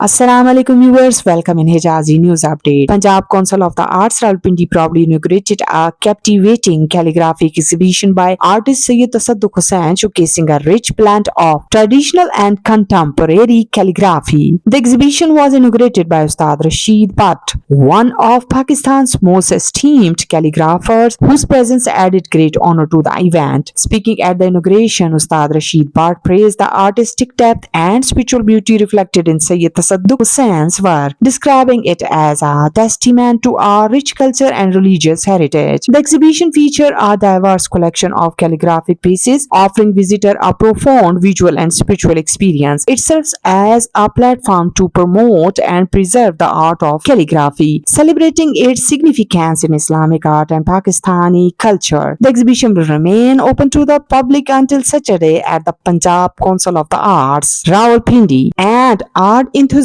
Assalamu alaikum viewers, welcome in Hijazi News Update. Punjab Council of the Arts Rawalpindi proudly inaugurated a captivating calligraphic exhibition by artist Syed Tassudaq Hussain showcasing a rich blend of traditional and contemporary calligraphy. The exhibition was inaugurated by Ustad Rasheed Butt, one of Pakistan's most esteemed calligraphers whose presence added great honor to the event. Speaking at the inauguration, Ustad Rasheed Butt praised the artistic depth and spiritual beauty reflected in Syed Tassudaq Hussain's work, describing it as a testament to our rich culture and religious heritage. The exhibition featured a diverse collection of calligraphic pieces, offering visitors a profound visual and spiritual experience. It serves as a platform to promote and preserve the art of calligraphy, celebrating its significance in Islamic art and Pakistani culture. The exhibition will remain open to the public until Saturday at the Punjab Council of the Arts Rawalpindi, and art enthusiasts,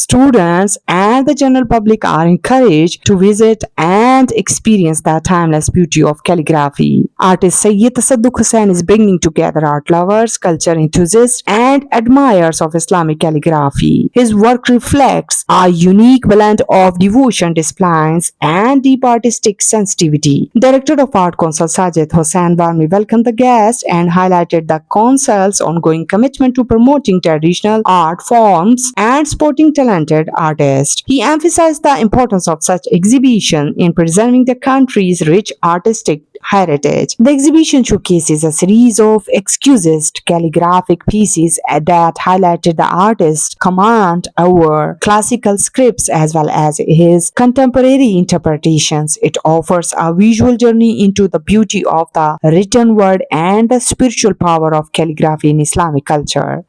students, and the general public are encouraged to visit and experience the timeless beauty of calligraphy. Artist Syed Tassudaq Hussain is bringing together art lovers, culture enthusiasts, and admirers of Islamic calligraphy. His work reflects a unique blend of devotion, discipline, and deep artistic sensitivity. Director of Art Council Sajjad Hussain warmly welcomed the guests and highlighted the council's ongoing commitment to promoting traditional art forms and supporting talented artists. He emphasized the importance of such exhibition in preserving the country's rich artistic heritage. The exhibition showcases a series of exquisite calligraphic pieces that highlighted the artist's command over classical scripts as well as his contemporary interpretations. It offers a visual journey into the beauty of the written word and the spiritual power of calligraphy in Islamic culture.